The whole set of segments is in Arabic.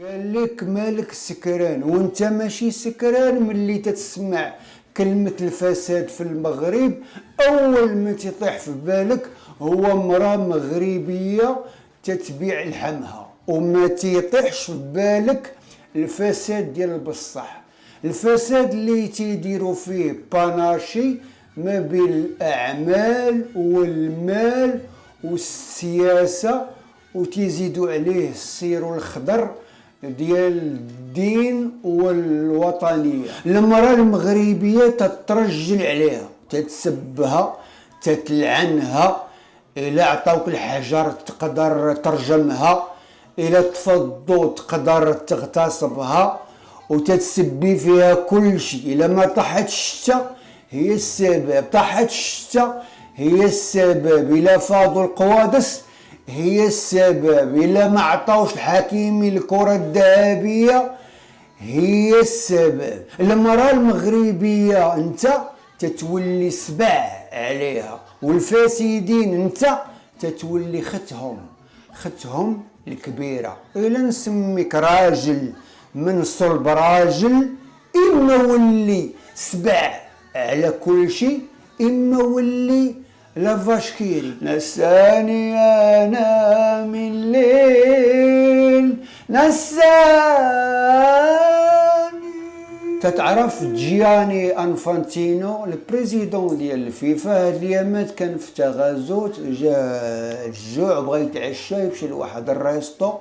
قال لك مالك سكران وانت ماشي سكران ملي تتسمع كلمة الفساد في المغرب. اول ما تطيح في بالك هو مرأة مغربية تتبيع لحمها، وما تيطيحش في بالك الفساد ديال بصح. الفساد اللي تيديروا فيه باناشي ما بين الاعمال والمال والسياسة، وتيزيدوا عليه السير الخضر ديال الدين والوطنية. المرأة المغربية تترجل عليها، تتسبها، تتلعنها. إلا عطاوك الحجر تقدر ترجمها، إلا تفضوا تقدر تغتصبها، وتتسبي فيها كل شيء. إلا ما طاحت الشتا هي السبب، طاحت الشتا هي السبب، إلا فاضوا القوادس هي السبب، إلا ما عطاوش الحكيمي الكرة الذهبية هي السبب. المرأة المغربية انت تتولي سبع عليها، والفاسدين انت تتولي ختهم الكبيرة. إلا نسميك راجل من صلب راجل، إما ولي سبع على كل شيء، إما ولي لافاشكيري. نساني أنا من ليل نساني. تتعرف جياني انفانتينو البريزيدون ديال الفيفا هاد الايامات كان في تغازوت، جا الجوع بغا يتعشى يمشي لواحد الريستو،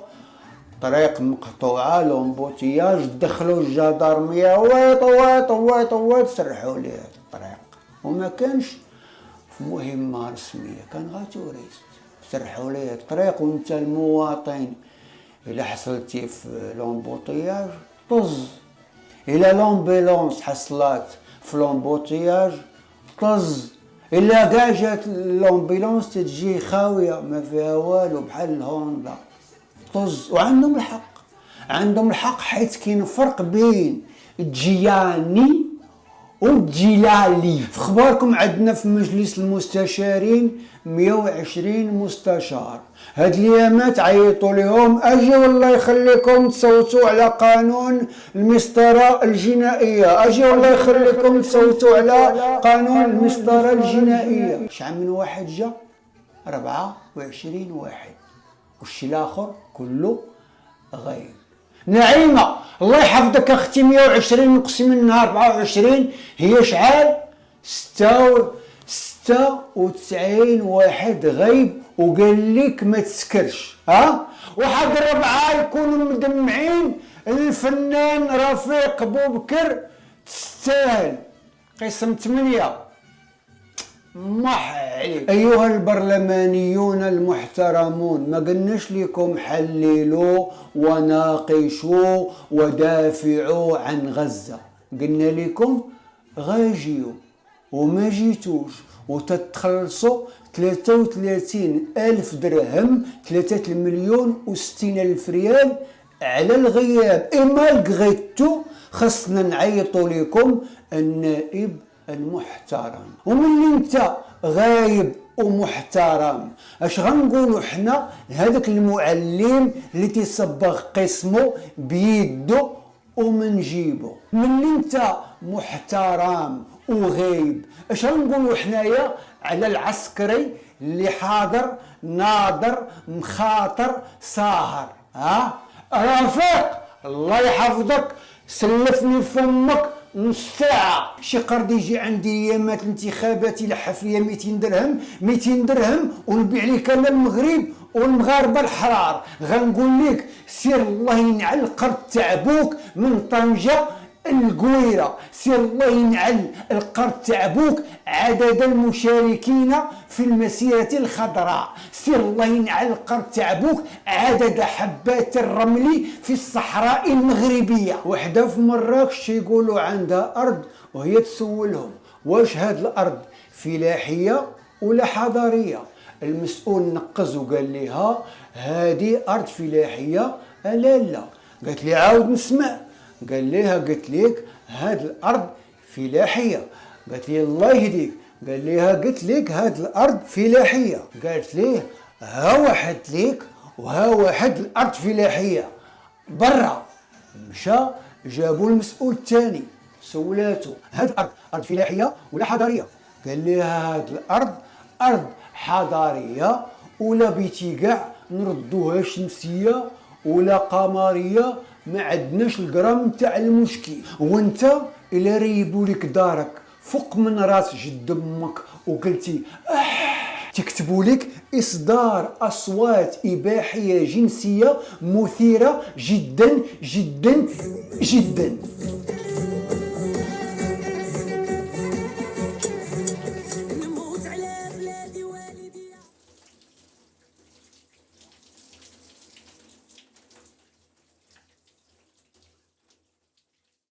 طريق مقطوعه لومبوتياج، دخلوا الجدارميه ويط سرحوا ليه الطريق، وما كانش في مهمه رسميه، كان غير توريست. سرحوا ليه الطريق وانت المواطن الا حصلتي في لومبوتياج طز، إلا لومبيلونس حصلات في لومبوتياج طز، إلا كاع جات لومبيلونس تتجي خاوية ما فيها والو بحال الهوندا طز. وعندهم الحق حيث كاين فرق بين جياني والجلالي. في اخباركم عندنا في مجلس المستشارين 120 مستشار، هاد الايامات عيطوا لهم اجي والله يخليكم تصوتوا على قانون المسطره الجنائيه، اجي والله يخليكم تصوتوا على قانون المسطره الجنائيه. شحال من واحد جا؟ 24 واحد، والشي الاخر كله غايب. نعيمه الله يحفظك اختي، 120 نقسم منها 24 هي شحال؟ 96 واحد غايب، وقال لك ما تسكرش. واحد 4 يكونوا مدمعين. الفنان رفيق بوبكر تستاهل قسم 8 مح عليك. ايها البرلمانيون المحترمون، ما قلناش لكم حللوا وناقشوا ودافعوا عن غزة، قلنا لكم غاجيو وما جيتوش، وتتخلصوا 33 ألف درهم، 3 مليون و60 ألف ريال على الغياب. إما لقيتو خصنا نعيطوا لكم النائب المحترم. ومن انت غايب ومحترم اش غنقولوا حنا لهذاك المعلم اللي تيصبغ قسمه بيدو ومن جيبه؟ من انت محترم وغايب اش غنقولوا حنايا على العسكري اللي حاضر ناظر مخاطر ساهر؟ رفيق الله يحفظك سلفني فمك نص ساعة. شي قرد يجي عندي ايامات الانتخابات يلحف ليا 200 درهم 200 درهم ونبيع لك انا المغرب والمغاربه الحرار. غنقول لك سير الله ينعل القرد تاع بوك من طنجة القويرة، سير الله ينعل القرد تاع بوك عدد المشاركين في المسيرة الخضراء، سير الله ينعل القرد تاع بوك عدد حبات الرمل في الصحراء المغربية. وحدة في مراكش يقولوا عندها أرض، وهي تسولهم واش هاد الأرض فلاحية ولا حضارية؟ المسؤول نقز وقال لها هذه أرض فلاحية. لا قالت لي عاود نسمع. قال ليها قلت لك هاد الارض فلاحيه. قالت لي الله يهديك. قال ليها قلت لك هاد الارض فلاحيه. قالت ليه ها واحد ليك وها واحد الارض فلاحيه. برا. مشى جابوا المسؤول الثاني، سولاتو هاد الارض ارض فلاحيه ولا حضاريه؟ قال لها هاد الارض ارض حضاريه، ولا بيتي كاع نردوها شمسيه ولا قمريه، ما عندناش الجرام تاع المشكل. وانت الا ريبوا لك دارك فوق من راس جد امك وقلتي تكتبوا لك إصدار أصوات إباحية جنسية مثيرة جدا جدا جدا.